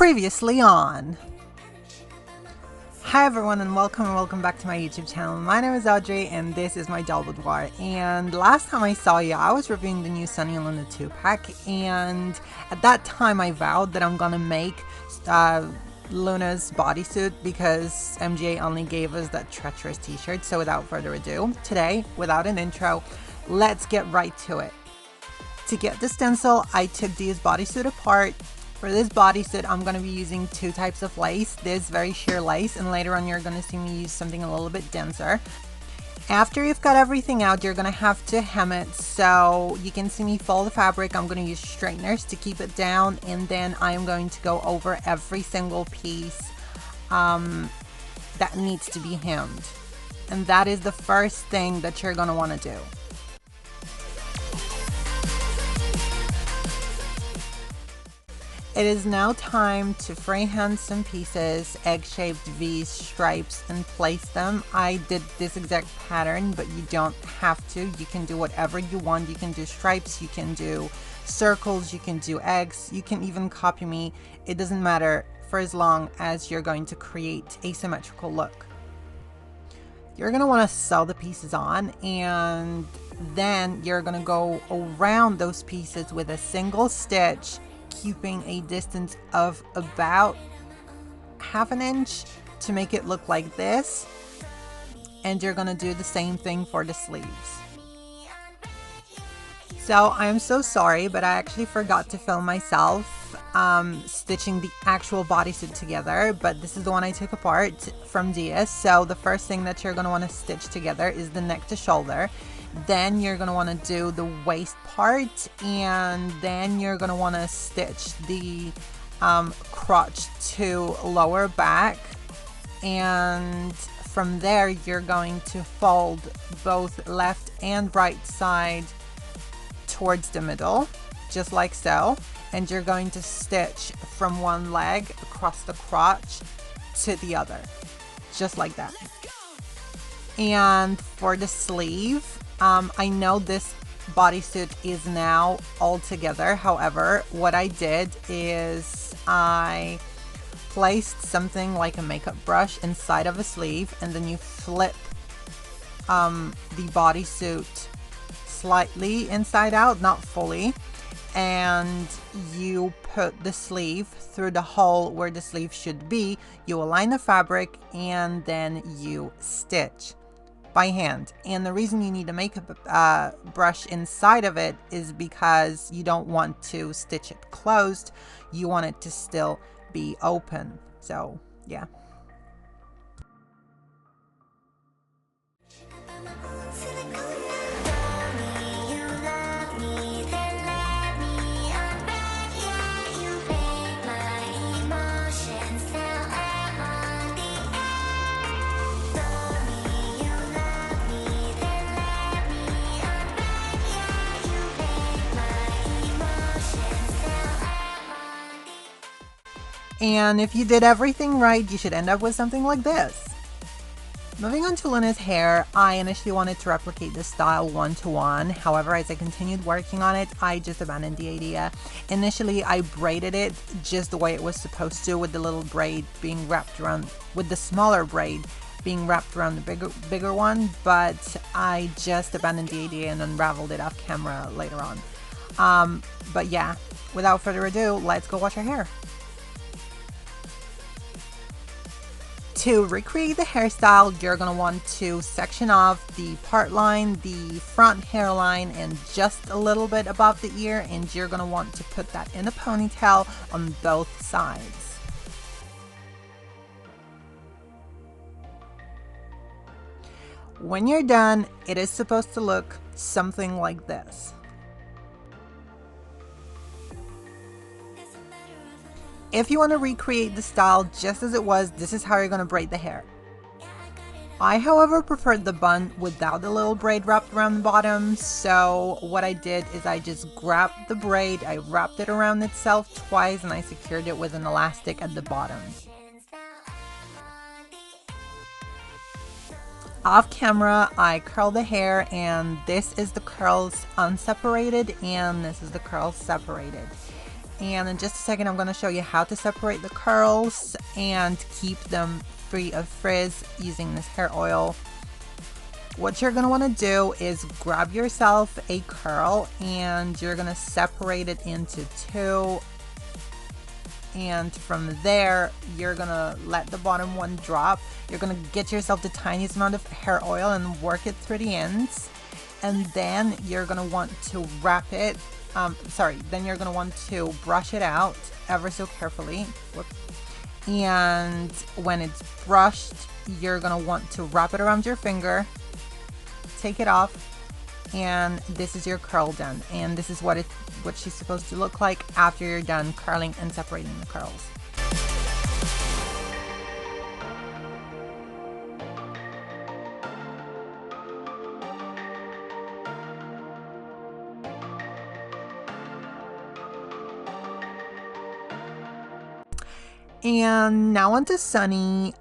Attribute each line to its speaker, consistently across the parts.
Speaker 1: Previously on. Hi everyone, and welcome back to my YouTube channel. My name is Audrey and this is my doll boudoir. And last time I saw you, I was reviewing the new Sunny and Luna 2-pack, and at that time I vowed that I'm gonna make Luna's bodysuit because MGA only gave us that treacherous t-shirt. So without further ado, today, without an intro, let's get right to it. To get the stencil, I took this bodysuit apart. For this bodysuit, I'm going to be using two types of lace, this very sheer lace, and later on you're going to see me use something a little bit denser. After you've got everything out, you're going to have to hem it. So you can see me fold the fabric. I'm going to use straighteners to keep it down, and then I am going to go over every single piece that needs to be hemmed. And that is the first thing that you're going to want to do. It is now time to freehand some pieces, egg-shaped V's, stripes, and place them. I did this exact pattern, but you don't have to. You can do whatever you want. You can do stripes, you can do circles, you can do eggs, you can even copy me. It doesn't matter for as long as you're going to create a symmetrical look. You're going to want to sew the pieces on, and then you're going to go around those pieces with a single stitch, keeping a distance of about ½ inch to make it look like this. And you're gonna do the same thing for the sleeves. So I'm so sorry, but I actually forgot to film myself stitching the actual bodysuit together, but this is the one I took apart from DS. So the first thing that you're gonna want to stitch together is the neck to shoulder. Then you're going to want to do the waist part, and then you're going to want to stitch the crotch to lower back, and from there you're going to fold both left and right side towards the middle, just like so, and you're going to stitch from one leg across the crotch to the other, just like that. And for the sleeve, I know this bodysuit is now all together. However, what I did is I placed something like a makeup brush inside of a sleeve, and then you flip the bodysuit slightly inside out, not fully, and you put the sleeve through the hole where the sleeve should be. You align the fabric, and then you stitch by hand. And the reason you need a makeup brush inside of it is because you don't want to stitch it closed. You want it to still be open. So yeah. And if you did everything right, you should end up with something like this. Moving on to Luna's hair, I initially wanted to replicate this style one-to-one. However, as I continued working on it, I just abandoned the idea. Initially, I braided it just the way it was supposed to, with the little braid being wrapped around, with the smaller braid being wrapped around the bigger one, but I just abandoned the idea and unraveled it off camera later on. But yeah, without further ado, let's go wash our hair. To recreate the hairstyle, you're going to want to section off the part line, the front hairline, and just a little bit above the ear, and you're going to want to put that in a ponytail on both sides. When you're done, it is supposed to look something like this. If you want to recreate the style just as it was, this is how you're going to braid the hair. I, however, preferred the bun without the little braid wrapped around the bottom, so what I did is I just grabbed the braid, I wrapped it around itself twice, and I secured it with an elastic at the bottom. Off camera, I curl the hair, and this is the curls unseparated, and this is the curls separated. And in just a second, I'm going to show you how to separate the curls and keep them free of frizz using this hair oil. What you're going to want to do is grab yourself a curl and you're going to separate it into two. And from there, you're going to let the bottom one drop. You're going to get yourself the tiniest amount of hair oil and work it through the ends. And then you're going to want to wrap it. Then you're going to want to brush it out ever so carefully. Whoops. And when it's brushed, you're going to want to wrap it around your finger, take it off, and this is your curl done. And this is what she's supposed to look like after you're done curling and separating the curls. And now onto Sunny.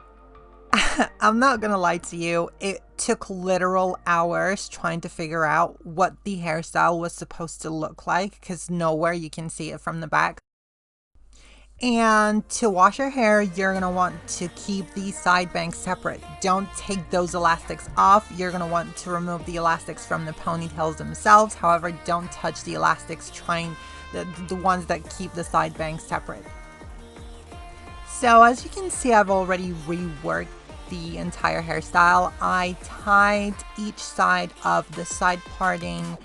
Speaker 1: I'm not gonna lie to you, it took literal hours trying to figure out what the hairstyle was supposed to look like, because nowhere you can see it from the back. And to wash your hair, you're gonna want to keep the side bangs separate. Don't take those elastics off. You're gonna want to remove the elastics from the ponytails themselves. However, don't touch the elastics, the ones that keep the side bangs separate. So as you can see, I've already reworked the entire hairstyle. I tied each side of the side parting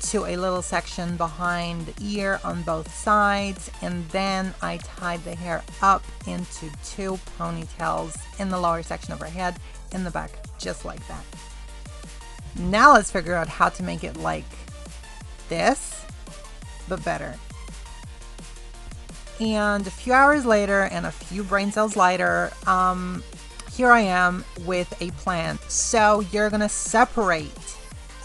Speaker 1: to a little section behind the ear on both sides, and then I tied the hair up into two ponytails in the lower section of her head, in the back, just like that. Now let's figure out how to make it like this, but better. And a few hours later and a few brain cells later, here I am with a plan. So you're gonna separate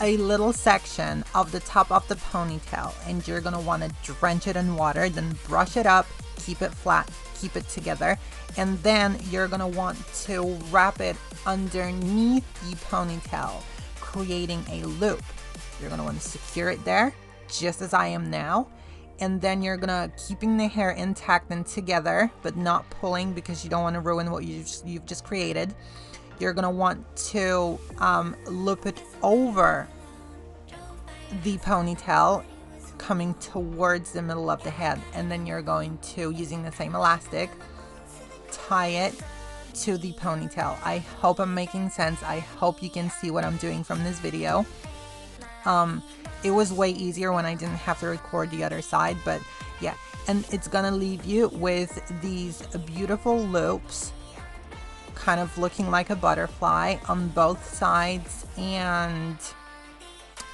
Speaker 1: a little section of the top of the ponytail, and you're gonna want to drench it in water, then brush it up, keep it flat, keep it together, and then you're gonna want to wrap it underneath the ponytail, creating a loop. You're gonna want to secure it there, just as I am now. And then you're gonna keeping the hair intact and together, but not pulling because you don't want to ruin what you've just created. You're gonna want to loop it over the ponytail, coming towards the middle of the head, and then you're going to, using the same elastic, tie it to the ponytail. I hope I'm making sense. I hope you can see what I'm doing from this video. It was way easier when I didn't have to record the other side, but yeah. And it's gonna leave you with these beautiful loops, kind of looking like a butterfly on both sides, and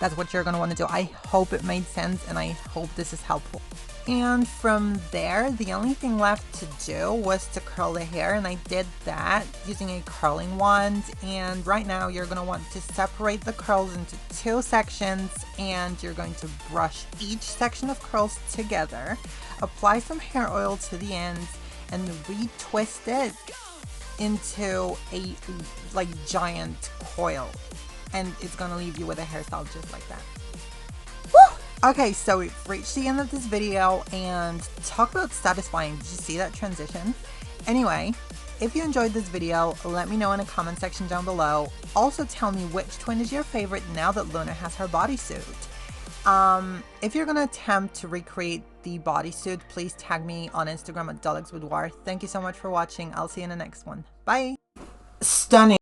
Speaker 1: that's what you're gonna want to do. I hope it made sense, and I hope this is helpful. And from there, the only thing left to do was to curl the hair, and I did that using a curling wand. And right now you're going to want to separate the curls into two sections, and you're going to brush each section of curls together, apply some hair oil to the ends, and retwist it into a giant coil, and it's going to leave you with a hairstyle just like that. Okay, so we've reached the end of this video, and talk about satisfying. Did you see that transition? Anyway, if you enjoyed this video, let me know in the comment section down below. Also tell me which twin is your favorite now that Luna has her bodysuit. If you're gonna attempt to recreate the bodysuit, please tag me on Instagram at @DolexBoudoir. Thank you so much for watching. I'll see you in the next one. Bye! Stunning.